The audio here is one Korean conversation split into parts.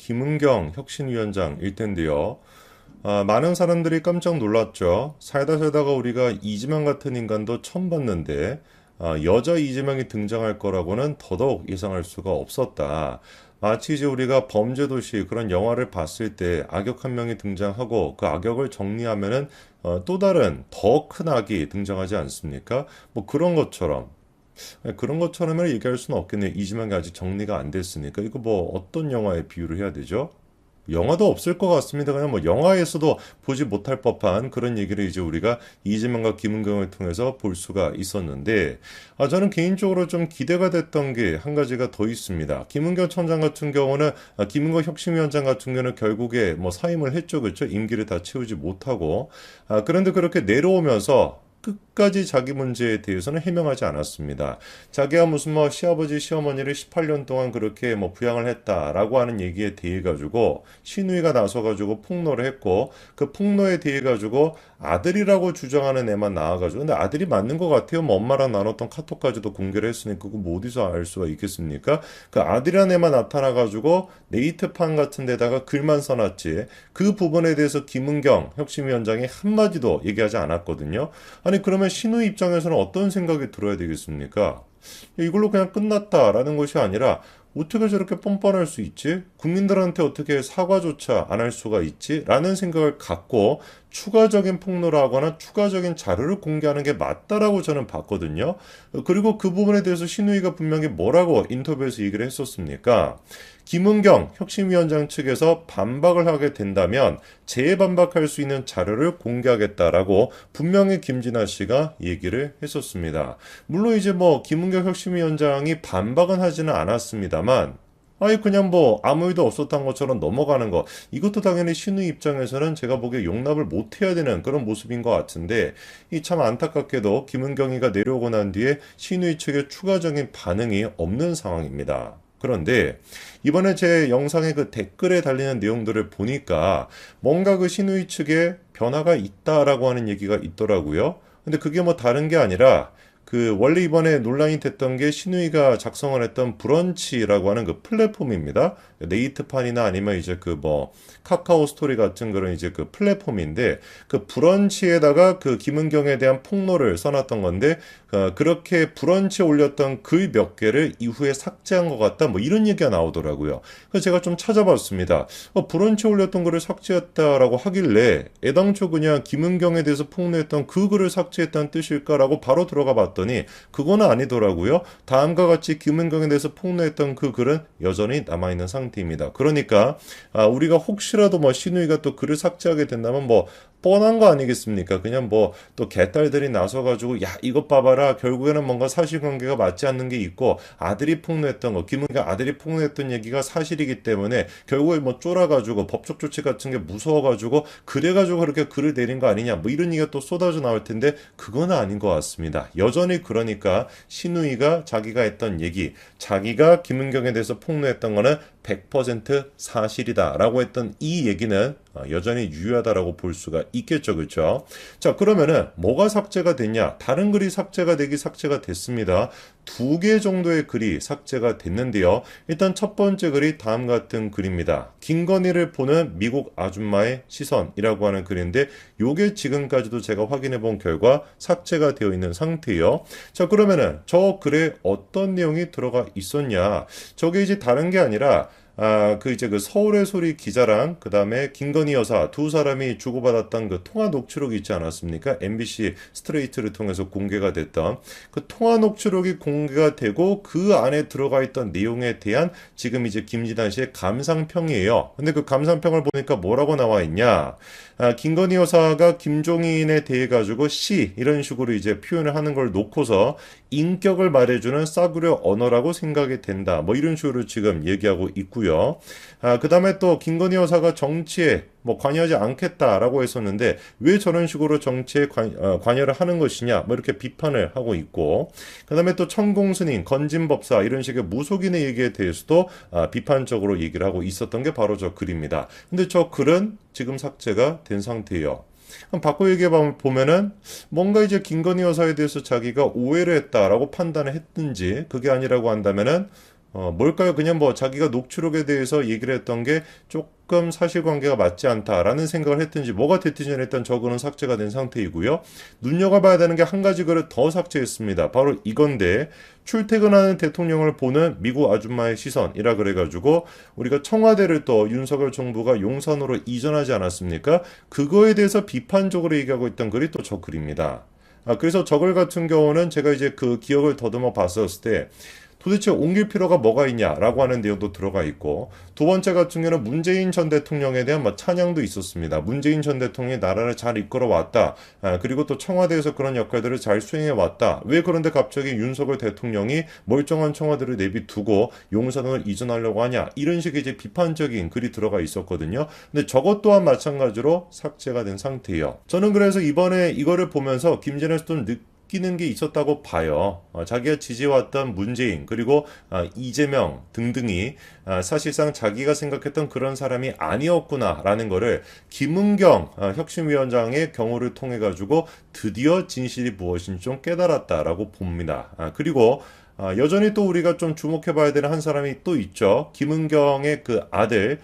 김은경 혁신위원장일 텐데요. 많은 사람들이 깜짝 놀랐죠. 살다 살다가 우리가 이재명 같은 인간도 처음 봤는데 여자 이재명이 등장할 거라고는 더더욱 예상할 수가 없었다. 마치 이제 우리가 범죄도시 그런 영화를 봤을 때 악역 한 명이 등장하고 그 악역을 정리하면은 또 다른 더 큰 악이 등장하지 않습니까? 뭐 그런 것처럼은 얘기할 수는 없겠네요. 이지만이 아직 정리가 안 됐으니까. 이거 뭐 어떤 영화에 비유를 해야 되죠? 영화도 없을 것 같습니다. 그냥 뭐 영화에서도 보지 못할 법한 그런 얘기를 이제 우리가 이재명과 김은경을 통해서 볼 수가 있었는데, 저는 개인적으로 좀 기대가 됐던 게 한 가지가 더 있습니다. 김은경 청장 같은 경우는, 김은경 혁신위원장 같은 경우는 결국에 뭐 사임을 했죠. 그렇죠? 임기를 다 채우지 못하고. 그런데 그렇게 내려오면서 끝까지 자기 문제에 대해서는 해명하지 않았습니다. 자기가 무슨 뭐 시아버지 시어머니를 18년 동안 그렇게 뭐 부양을 했다라고 하는 얘기에 대해 가지고 신우이가 나서 가지고 폭로를 했고 그 폭로에 대해 가지고 아들이라고 주장하는 애만 나와 가지고 근데 아들이 맞는 것 같아요. 뭐 엄마랑 나눴던 카톡까지도 공개를 했으니까 그거 뭐 어디서 알 수가 있겠습니까? 그 아들이라는 애만 나타나 가지고 네이트판 같은 데다가 글만 써놨지 그 부분에 대해서 김은경 혁신위원장이 한마디도 얘기하지 않았거든요. 아니 그러면 신우이 입장에서는 어떤 생각이 들어야 되겠습니까? 이걸로 그냥 끝났다라는 것이 아니라 어떻게 저렇게 뻔뻔할 수 있지? 국민들한테 어떻게 사과조차 안 할 수가 있지? 라는 생각을 갖고 추가적인 폭로를 하거나 추가적인 자료를 공개하는 게 맞다라고 저는 봤거든요. 그리고 그 부분에 대해서 신우이가 분명히 뭐라고 인터뷰에서 얘기를 했었습니까? 김은경 혁신위원장 측에서 반박을 하게 된다면 재반박할 수 있는 자료를 공개하겠다라고 분명히 김진아 씨가 얘기를 했었습니다. 물론 이제 뭐 김은경 혁신위원장이 반박은 하지는 않았습니다만 아니 그냥 뭐 아무 일도 없었던 것처럼 넘어가는 거 이것도 당연히 신우이 입장에서는 제가 보기에 용납을 못해야 되는 그런 모습인 것 같은데 이 참 안타깝게도 김은경이가 내려오고 난 뒤에 신우이 측의 추가적인 반응이 없는 상황입니다. 그런데 이번에 제 영상의 그 댓글에 달리는 내용들을 보니까 뭔가 그 신우이 측에 변화가 있다라고 하는 얘기가 있더라고요. 근데 그게 뭐 다른 게 아니라 그 원래 이번에 논란이 됐던 게 신우이가 작성을 했던 브런치라고 하는 그 플랫폼입니다. 네이트판이나 아니면 이제 그 뭐 카카오 스토리 같은 그런 이제 그 플랫폼인데 그 브런치에다가 그 김은경에 대한 폭로를 써놨던 건데 그렇게 브런치에 올렸던 글 몇 개를 이후에 삭제한 것 같다 뭐 이런 얘기가 나오더라고요. 그래서 제가 좀 찾아봤습니다. 브런치에 올렸던 글을 삭제했다라고 하길래 애당초 그냥 김은경에 대해서 폭로했던 그 글을 삭제했다는 뜻일까라고 바로 들어가 봤더니 그거는 아니더라고요. 다음과 같이 김은경에 대해서 폭로했던 그 글은 여전히 남아있는 상태입니다. 그러니까 우리가 혹시라도 뭐 신우이가 또 글을 삭제하게 된다면 뭐 뻔한 거 아니겠습니까? 그냥 뭐 또 개딸들이 나서가지고 야 이것 봐봐라 결국에는 뭔가 사실관계가 맞지 않는 게 있고 아들이 폭로했던 거 김은경 아들이 폭로했던 얘기가 사실이기 때문에 결국에 뭐 쫄아가지고 법적 조치 같은 게 무서워가지고 그래가지고 그렇게 글을 내린 거 아니냐 뭐 이런 얘기가 또 쏟아져 나올 텐데 그건 아닌 것 같습니다. 여전히 그러니까 신우이가 자기가 했던 얘기 자기가 김은경에 대해서 폭로했던 거는 100% 사실이다라고 했던 이 얘기는 여전히 유효하다라고 볼 수가 있겠죠. 그렇죠? 자, 그러면은 뭐가 삭제가 됐냐? 다른 글이 삭제가 되기 삭제가 됐습니다. 2개 정도의 글이 삭제가 됐는데요. 일단 첫 번째 글이 다음 같은 글입니다. 김건희를 보는 미국 아줌마의 시선이라고 하는 글인데 요게 지금까지도 제가 확인해 본 결과 삭제가 되어 있는 상태예요. 자, 그러면은 저 글에 어떤 내용이 들어가 있었냐? 저게 이제 다른 게 아니라 그 이제 그 서울의 소리 기자랑 그 다음에 김건희 여사 두 사람이 주고받았던 그 통화 녹취록이 있지 않았습니까? MBC 스트레이트를 통해서 공개가 됐던 그 통화 녹취록이 공개가 되고 그 안에 들어가 있던 내용에 대한 지금 이제 김진아 씨의 감상평이에요. 근데 그 감상평을 보니까 뭐라고 나와 있냐? 김건희 여사가 김종인에 대해 가지고 씨 이런 식으로 이제 표현을 하는 걸 놓고서 인격을 말해주는 싸구려 언어라고 생각이 된다. 뭐 이런 식으로 지금 얘기하고 있고요. 그 다음에 또 김건희 여사가 정치에 뭐 관여하지 않겠다라고 했었는데 왜 저런 식으로 정치에 관여를 하는 것이냐 뭐 이렇게 비판을 하고 있고 그 다음에 또 천공스님 건진법사 이런 식의 무속인의 얘기에 대해서도 비판적으로 얘기를 하고 있었던 게 바로 저 글입니다. 근데 저 글은 지금 삭제가 된 상태예요. 그럼 바꿔 얘기해 보면은 뭔가 이제 김건희 여사에 대해서 자기가 오해를 했다라고 판단을 했든지 그게 아니라고 한다면은 뭘까요? 그냥 뭐 자기가 녹취록에 대해서 얘기를 했던 게 조금 사실관계가 맞지 않다라는 생각을 했든지 뭐가 됐든지 일단 저거는 삭제가 된 상태이고요. 눈여겨봐야 되는 게 한 가지 글을 더 삭제했습니다. 바로 이건데 출퇴근하는 대통령을 보는 미국 아줌마의 시선이라 그래가지고 우리가 청와대를 또 윤석열 정부가 용산으로 이전하지 않았습니까? 그거에 대해서 비판적으로 얘기하고 있던 글이 또 저 글입니다. 그래서 저글 같은 경우는 제가 이제 그 기억을 더듬어 봤었을 때 도대체 옮길 필요가 뭐가 있냐라고 하는 내용도 들어가 있고 두 번째 같은 경우는 문재인 전 대통령에 대한 찬양도 있었습니다. 문재인 전 대통령이 나라를 잘 이끌어 왔다. 그리고 또 청와대에서 그런 역할들을 잘 수행해 왔다. 왜 그런데 갑자기 윤석열 대통령이 멀쩡한 청와대를 내비두고 용산을 이전하려고 하냐. 이런 식의 이제 비판적인 글이 들어가 있었거든요. 근데 저것 또한 마찬가지로 삭제가 된 상태예요. 저는 그래서 이번에 이거를 보면서 김진애에서 좀 느끼는 게 있었다고 봐요. 자기가 지지해왔던 문재인 그리고 이재명 등등이 사실상 자기가 생각했던 그런 사람이 아니었구나라는 거를 김은경 혁신위원장의 경우를 통해 가지고 드디어 진실이 무엇인지 좀 깨달았다라고 봅니다. 그리고 여전히 또 우리가 좀 주목해봐야 되는 한 사람이 또 있죠. 김은경의 그 아들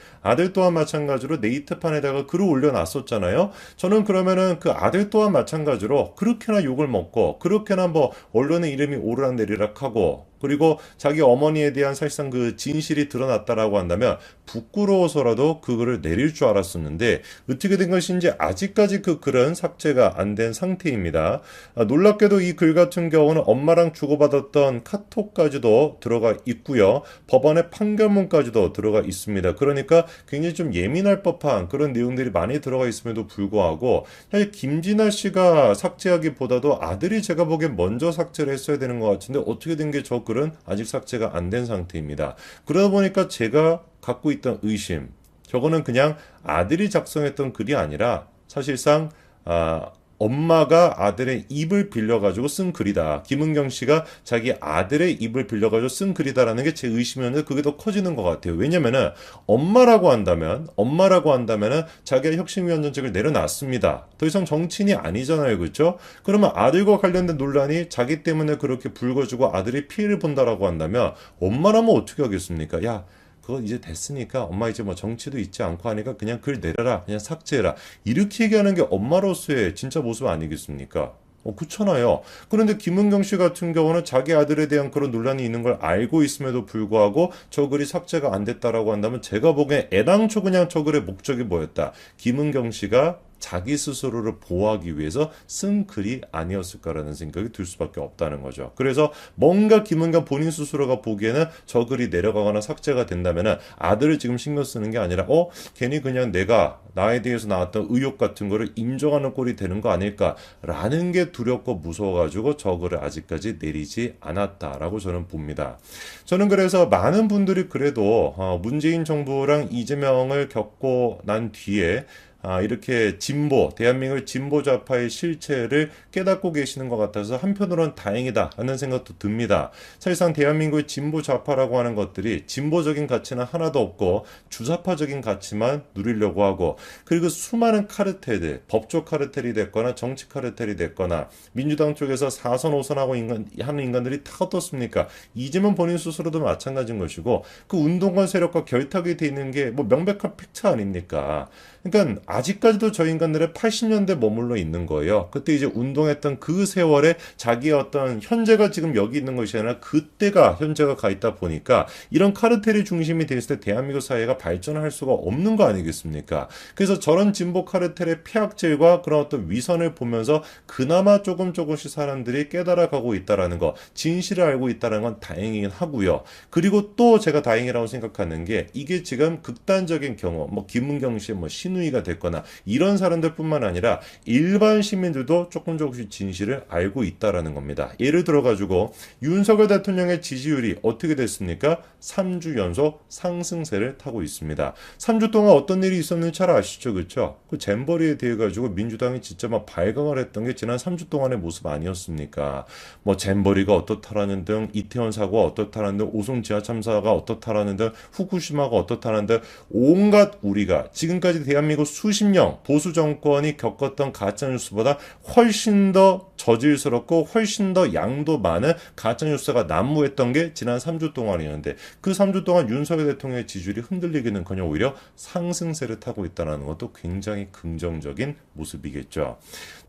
또한 마찬가지로 네이트판에다가 글을 올려놨었잖아요. 저는 그러면은 그 아들 또한 마찬가지로 그렇게나 욕을 먹고 그렇게나 뭐 언론의 이름이 오르락내리락 하고 그리고 자기 어머니에 대한 사실상 그 진실이 드러났다라고 한다면 부끄러워서라도 그 글을 내릴 줄 알았었는데 어떻게 된 것인지 아직까지 그 글은 삭제가 안 된 상태입니다. 놀랍게도 이 글 같은 경우는 엄마랑 주고받았던 카톡까지도 들어가 있고요. 법원의 판결문까지도 들어가 있습니다. 그러니까 굉장히 좀 예민할 법한 그런 내용들이 많이 들어가 있음에도 불구하고 사실 김진아 씨가 삭제하기보다도 아들이 제가 보기엔 먼저 삭제를 했어야 되는 것 같은데 어떻게 된 게 저 글은 아직 삭제가 안 된 상태입니다. 그러다 보니까 제가 갖고 있던 의심, 저거는 그냥 아들이 작성했던 글이 아니라 사실상 엄마가 아들의 입을 빌려가지고 쓴 글이다. 김은경 씨가 자기 아들의 입을 빌려가지고 쓴 글이다라는 게 제 의심이었는데 그게 더 커지는 것 같아요. 왜냐면은 엄마라고 한다면은 자기가 혁신위원장직을 내려놨습니다. 더 이상 정치인이 아니잖아요. 그렇죠? 그러면 아들과 관련된 논란이 자기 때문에 그렇게 불거지고 아들이 피해를 본다라고 한다면 엄마라면 어떻게 하겠습니까? 야, 그거 이제 됐으니까 엄마 이제 뭐 정치도 있지 않고 하니까 그냥 글 내려라 그냥 삭제해라 이렇게 얘기하는 게 엄마로서의 진짜 모습 아니겠습니까? 그렇잖아요. 그런데 김은경 씨 같은 경우는 자기 아들에 대한 그런 논란이 있는 걸 알고 있음에도 불구하고 저 글이 삭제가 안 됐다라고 한다면 제가 보기엔 애당초 그냥 저 글의 목적이 뭐였다. 김은경 씨가 자기 스스로를 보호하기 위해서 쓴 글이 아니었을까라는 생각이 들 수밖에 없다는 거죠. 그래서 뭔가 김은경 본인 스스로가 보기에는 저 글이 내려가거나 삭제가 된다면 아들을 지금 신경 쓰는 게 아니라 괜히 그냥 내가 나에 대해서 나왔던 의혹 같은 거를 인정하는 꼴이 되는 거 아닐까라는 게 두렵고 무서워가지고 저 글을 아직까지 내리지 않았다라고 저는 봅니다. 저는 그래서 많은 분들이 그래도 문재인 정부랑 이재명을 겪고 난 뒤에 이렇게 대한민국 진보 좌파의 실체를 깨닫고 계시는 것 같아서 한편으로는 다행이다 하는 생각도 듭니다. 사실상 대한민국의 진보 좌파라고 하는 것들이 진보적인 가치는 하나도 없고 주사파적인 가치만 누리려고 하고 그리고 수많은 카르텔들, 법조 카르텔이 됐거나 정치 카르텔이 됐거나 민주당 쪽에서 4선 5선 하는 인간들이 다 어떻습니까? 이재명 본인 스스로도 마찬가지인 것이고 그 운동권 세력과 결탁이 돼 있는 게 뭐 명백한 팩트 아닙니까? 그러니까 아직까지도 저 인간들의 80년대 머물러 있는 거예요. 그때 이제 운동했던 그 세월에 자기의 어떤 현재가 지금 여기 있는 것이 아니라 그때가 현재가 가 있다 보니까 이런 카르텔이 중심이 돼 있을 때 대한민국 사회가 발전할 수가 없는 거 아니겠습니까? 그래서 저런 진보 카르텔의 폐악질과 그런 어떤 위선을 보면서 그나마 조금씩 사람들이 깨달아가고 있다라는 거, 진실을 알고 있다는 건 다행이긴 하고요. 그리고 또 제가 다행이라고 생각하는 게 이게 지금 극단적인 경우, 뭐 김은경 씨, 뭐 신우이가 됐거나 이런 사람들뿐만 아니라 일반 시민들도 조금씩 진실을 알고 있다라는 겁니다. 예를 들어가지고 윤석열 대통령의 지지율이 어떻게 됐습니까? 3주 연속 상승세를 타고 있습니다. 3주 동안 어떤 일이 있었는지 잘 아시죠? 그렇죠? 그 잼버리에 대해 가지고 민주당이 진짜 막 발광을 했던 게 지난 3주 동안의 모습 아니었습니까? 뭐 잼버리가 어떻다라는 등 이태원 사고가 어떻다라는 등 오송 지하 참사가 어떻다라는 등 후쿠시마가 어떻다라는 등 온갖 우리가 지금까지 대한민국 수십 년 보수 정권이 겪었던 가짜뉴스보다 훨씬 더 저질스럽고 훨씬 더 양도 많은 가짜뉴스가 난무했던 게 지난 3주 동안이었는데 그 3주 동안 윤석열 대통령의 지지율이 흔들리기는커녕 오히려 상승세를 타고 있다는 것도 굉장히 긍정적인 모습이겠죠.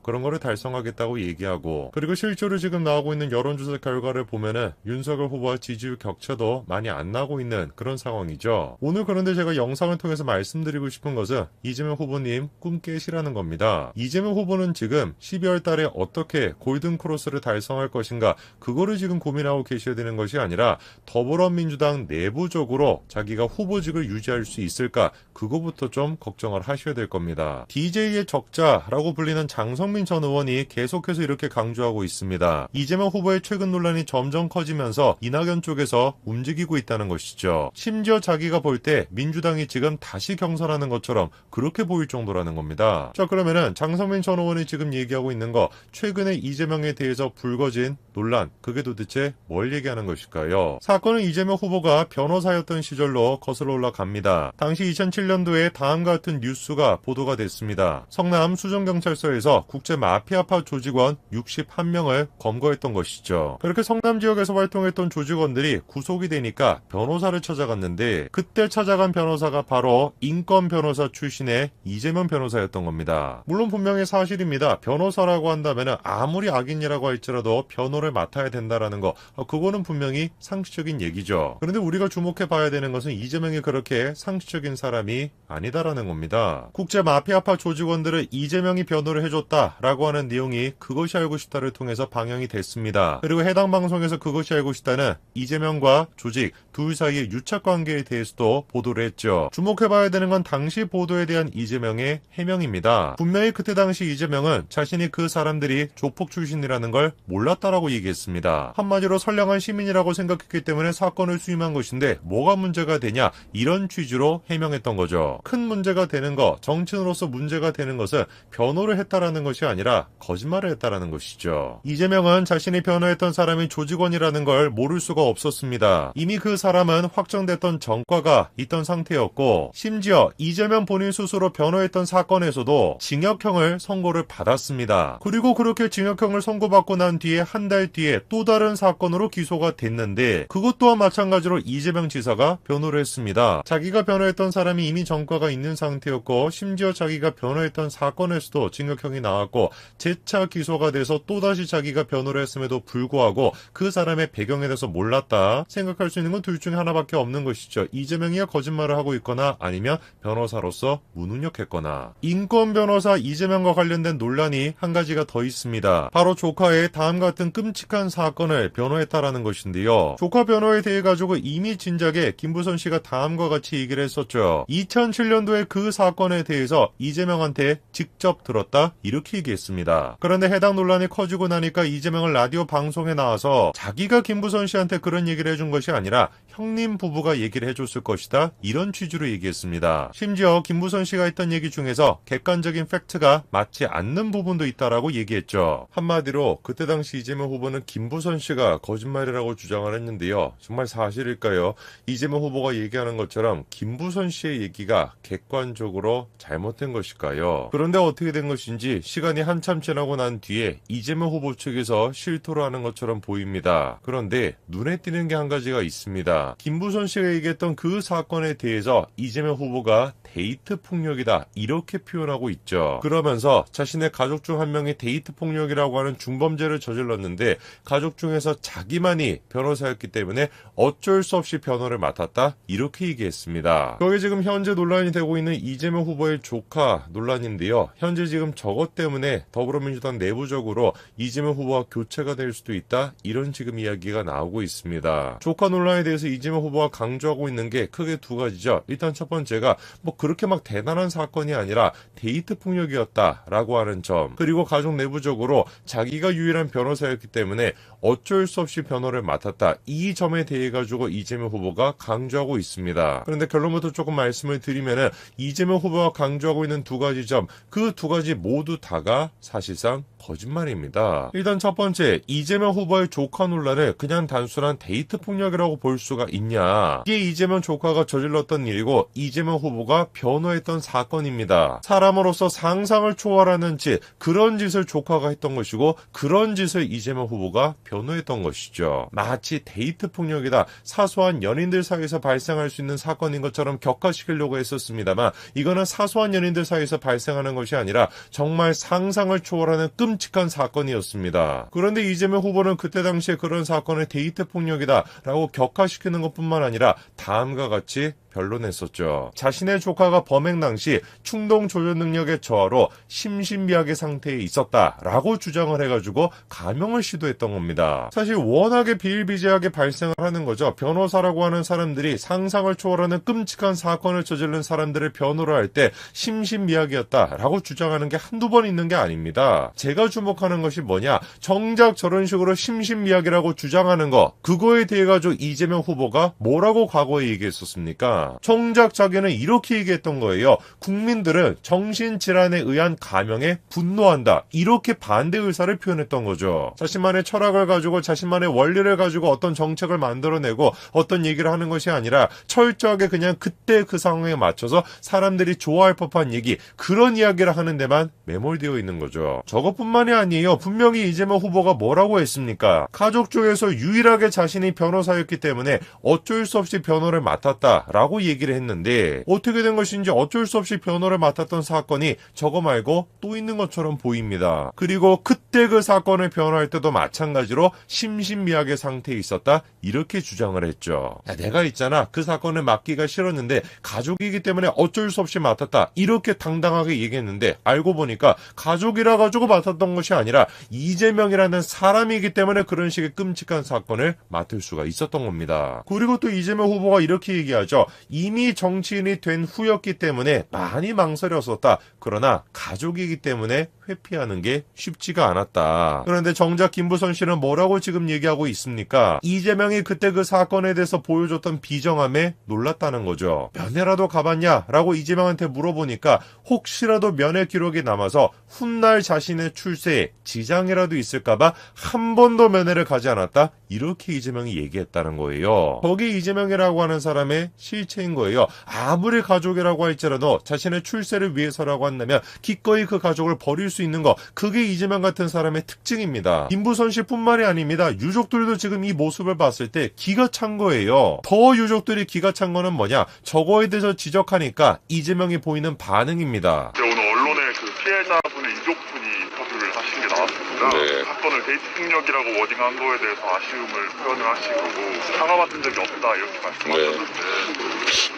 그런 거를 달성하겠다고 얘기하고, 그리고 실제로 지금 나오고 있는 여론조사 결과를 보면은 윤석열 후보와 지지율 격차도 많이 안 나고 있는 그런 상황이죠. 오늘 그런데 제가 영상을 통해서 말씀드리고 싶은 것은 이재명 후보님 꿈 깨시라는 겁니다. 이재명 후보는 지금 12월 달에 어떻게 골든 크로스를 달성할 것인가, 그거를 지금 고민하고 계셔야 되는 것이 아니라 더불어민주당 내부적으로 자기가 후보직을 유지할 수 있을까, 그거부터 좀 걱정을 하셔야 될 겁니다. DJ의 적자라고 불리는 장성민 전 의원이 계속해서 이렇게 강조하고 있습니다. 이재명 후보의 최근 논란이 점점 커지면서 이낙연 쪽에서 움직이고 있다는 것이죠. 심지어 자기가 볼 때 민주당이 지금 다시 경선하는 것처럼 그렇게 보일 정도라는 겁니다. 자, 그러면은 장성민 전 의원이 지금 얘기하고 있는 거, 최근에 이재명에 대해서 불거진 논란, 그게 도대체 뭘 얘기하는 것일까요? 사건은 이재명 후보가 변호사였던 시절로 거슬러 올라갑니다. 당시 2007년도에 다음과 같은 뉴스가 보도가 됐습니다. 성남 수정경찰서에서 국제 마피아파 조직원 61명을 검거했던 것이죠. 그렇게 성남 지역에서 활동했던 조직원들이 구속이 되니까 변호사를 찾아갔는데, 그때 찾아간 변호사가 바로 인권 변호사 출신의 이재명 변호사였던 겁니다. 물론 분명히 사실입니다. 변호사라고 한다면 아무리 악인이라고 할지라도 변호를 맡아야 된다라는 거, 그거는 분명히 상식적인 얘기죠. 그런데 우리가 주목해 봐야 되는 것은 이재명이 그렇게 상식적인 사람이 아니다라는 겁니다. 국제 마피아파 조직원들을 이재명이 변호를 해줬다라고 하는 내용이 그것이 알고 싶다를 통해서 방영이 됐습니다. 그리고 해당 방송에서 그것이 알고 싶다는 이재명과 조직 둘 사이의 유착관계에 대해서도 보도를 했죠. 주목해 봐야 되는 건 당시 보도에 대한 이재명의 해명입니다. 분명히 그때 당시 이재명은 자신이 그 사람들이 조폭 출신이라는 걸 몰랐다라고 얘기했습니다. 한마디로 선량한 시민이라고 생각했기 때문에 사건을 수임한 것인데 뭐가 문제가 되냐, 이런 취지로 해명했던 거죠. 큰 문제가 되는 거, 정치인으로서 문제가 되는 것은 변호를 했다라는 것이 아니라 거짓말을 했다라는 것이죠. 이재명은 자신이 변호했던 사람이 조직원이라는 걸 모를 수가 없었습니다. 이미 그 사람은 확정됐던 전과가 있던 상태였고, 심지어 이재명 본인 스스로 변호했던 사건에서도 징역형을 선고를 받았습니다. 그리고 그렇게 징역형을 선고받고 난 뒤에 한 달 뒤에 또 다른 사건으로 기소가 됐는데, 그것 또한 마찬가지로 이재명 지사가 변호를 했습니다. 자기가 변호했던 사람이 이미 전과가 있는 상태였고, 심지어 자기가 변호했던 사건에서도 징역형이 나왔고 재차 기소가 돼서 또다시 자기가 변호를 했음에도 불구하고 그 사람의 배경에 대해서 몰랐다 생각할 수 있는 건 둘 중에 하나밖에 없는 것이죠. 이재명이야 거짓말을 하고 있거나 아니면 변호사로서 무능력했거나. 인권 변호사 이재명과 관련된 논란이 한 가지가 더 있습니다. 바로 조카의 다음과 같은 끔찍한 사건을 변호했다라는 것인데요. 조카 변호에 대해 가지고 이미 진작에 김부선 씨가 다음과 같이 얘기를 했었죠. 2007년도에 그 사건에 대해서 이재명한테 직접 들었다, 이렇게 얘기했습니다. 그런데 해당 논란이 커지고 나니까 이재명은 라디오 방송에 나와서 자기가 김부선 씨한테 그런 얘기를 해준 것이 아니라 형님 부부가 얘기를 해줬을 것이다, 이런 취지로 얘기했습니다. 심지어 김부선 씨가 했던 얘기 중에서 객관적인 팩트가 맞지 않는 부분도 있다라고 얘기했죠. 한마디로 그때 당시 이재명 후보는 김부선 씨가 거짓말이라고 주장을 했는데요. 정말 사실일까요? 이재명 후보가 얘기하는 것처럼 김부선 씨의 얘기가 객관적으로 잘못된 것일까요? 그런데 어떻게 된 것인지 시간이 한참 지나고 난 뒤에 이재명 후보 측에서 실토를 하는 것처럼 보입니다. 그런데 눈에 띄는 게 한 가지가 있습니다. 김부선 씨가 얘기했던 그 사건에 대해서 이재명 후보가 데이트 폭력이다, 이렇게 표현하고 있죠. 그러면서 자신의 가족 중 한 명이 데이트 폭력이라고 하는 중범죄를 저질렀는데 가족 중에서 자기만이 변호사였기 때문에 어쩔 수 없이 변호를 맡았다, 이렇게 얘기했습니다. 거기 지금 현재 논란이 되고 있는 이재명 후보의 조카 논란인데요. 현재 지금 저것 때문에 더불어민주당 내부적으로 이재명 후보와 교체가 될 수도 있다, 이런 지금 이야기가 나오고 있습니다. 조카 논란에 대해서 이재명 후보가 강조하고 있는 게 크게 두 가지죠. 일단 첫 번째가 그렇게 막 대단한 사건이 아니라 데이트 폭력이었다라고 하는 점, 그리고 가족 내부적으로 자기가 유일한 변호사였기 때문에 어쩔 수 없이 변호를 맡았다. 이 점에 대해 가지고 이재명 후보가 강조하고 있습니다. 그런데 결론부터 조금 말씀을 드리면은 이재명 후보가 강조하고 있는 두 가지 점, 그 두 가지 모두 다가 사실상 거짓말입니다. 일단 첫 번째, 이재명 후보의 조카 논란을 그냥 단순한 데이트 폭력이라고 볼 수가 있냐. 이게 이재명 조카가 저질렀던 일이고 이재명 후보가 변호했던 사건입니다. 사람으로서 상상을 초월하는 짓, 그런 짓을 조카가 했던 것이고 그런 짓을 이재명 후보가 변호했던 것이죠. 마치 데이트 폭력이다, 사소한 연인들 사이에서 발생할 수 있는 사건인 것처럼 격화시키려고 했었습니다만 이거는 사소한 연인들 사이에서 발생하는 것이 아니라 정말 상상을 초월하는 끔찍한 사건이었습니다. 그런데 이재명 후보는 그때 당시에 그런 사건을 데이트 폭력이다 라고 격화시키는 것뿐만 아니라 다음과 같이 변론했었죠. 자신의 조카가 범행 당시 충동 조절 능력의 저하로 심신미약의 상태에 있었다라고 주장을 해가지고 감형을 시도했던 겁니다. 사실 워낙에 비일비재하게 발생을 하는 거죠. 변호사라고 하는 사람들이 상상을 초월하는 끔찍한 사건을 저지른 사람들을 변호를 할 때 심신미약이었다라고 주장하는 게 한두 번 있는 게 아닙니다. 제가 주목하는 것이 뭐냐, 정작 저런 식으로 심신미약이라고 주장하는 거, 그거에 대해 가지고 이재명 후보가 뭐라고 과거에 얘기했었습니까? 정작 자기는 이렇게 얘기했던 거예요. 국민들은 정신질환에 의한 감형에 분노한다. 이렇게 반대 의사를 표현했던 거죠. 자신만의 철학을 가지고 자신만의 원리를 가지고 어떤 정책을 만들어내고 어떤 얘기를 하는 것이 아니라 철저하게 그냥 그때 그 상황에 맞춰서 사람들이 좋아할 법한 얘기, 그런 이야기를 하는 데만 매몰되어 있는 거죠. 저것뿐만이 아니에요. 분명히 이재명 후보가 뭐라고 했습니까? 가족 중에서 유일하게 자신이 변호사였기 때문에 어쩔 수 없이 변호를 맡았다라고 얘기를 했는데 어떻게 된 것인지 어쩔 수 없이 변호를 맡았던 사건이 저거 말고 또 있는 것처럼 보입니다. 그리고 그때 그 사건을 변호할 때도 마찬가지로 심신미약의 상태에 있었다 이렇게 주장을 했죠. 야, 내가 있잖아, 그 사건을 맡기가 싫었는데 가족이기 때문에 어쩔 수 없이 맡았다 이렇게 당당하게 얘기했는데 알고 보니까 가족이라 가지고 맡았던 것이 아니라 이재명이라는 사람이기 때문에 그런 식의 끔찍한 사건을 맡을 수가 있었던 겁니다. 그리고 또 이재명 후보가 이렇게 얘기하죠. 이미 정치인이 된 후였기 때문에 많이 망설였었다. 그러나 가족이기 때문에 회피하는 게 쉽지가 않았다. 그런데 정작 김부선 씨는 뭐라고 지금 얘기하고 있습니까? 이재명이 그때 그 사건에 대해서 보여줬던 비정함에 놀랐다는 거죠. 면회라도 가봤냐? 라고 이재명한테 물어보니까 혹시라도 면회 기록이 남아서 훗날 자신의 출세에 지장이라도 있을까봐 한 번도 면회를 가지 않았다. 이렇게 이재명이 얘기했다는 거예요. 거기 이재명이라고 하는 사람의 실체인 거예요. 아무리 가족이라고 할지라도 자신의 출세를 위해서라고 한다면 기꺼이 그 가족을 버릴 수 있는 거, 그게 이재명 같은 사람의 특징입니다. 김부선 씨뿐만이 아닙니다. 유족들도 지금 이 모습을 봤을 때 기가 찬 거예요. 더 유족들이 기가 찬 거는 뭐냐, 저거에 대해서 지적하니까 이재명이 보이는 반응입니다. 오늘 언론에 그 피해자분의 유족분이 인터뷰를 하신 게 나왔습니다. 네. 사건을 데이트 폭력이라고 워딩한 거에 대해서 아쉬움을 표현을 하시고 사과받은 적이 없다 이렇게 말씀하셨는데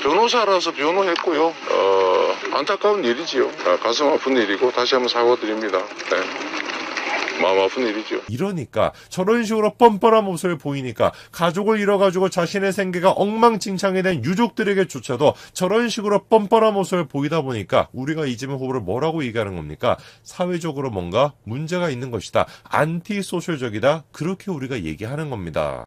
변호사라서 변호했고요. 안타까운 일이지요. 가슴 아픈 일이고 다시 한번 사과드립니다. 네. 마음 아픈 일이죠. 이러니까 저런 식으로 뻔뻔한 모습을 보이니까 가족을 잃어가지고 자신의 생계가 엉망진창이 된 유족들에게조차도 저런 식으로 뻔뻔한 모습을 보이다 보니까 우리가 이재명 후보를 뭐라고 얘기하는 겁니까? 사회적으로 뭔가 문제가 있는 것이다. 안티소셜적이다. 그렇게 우리가 얘기하는 겁니다.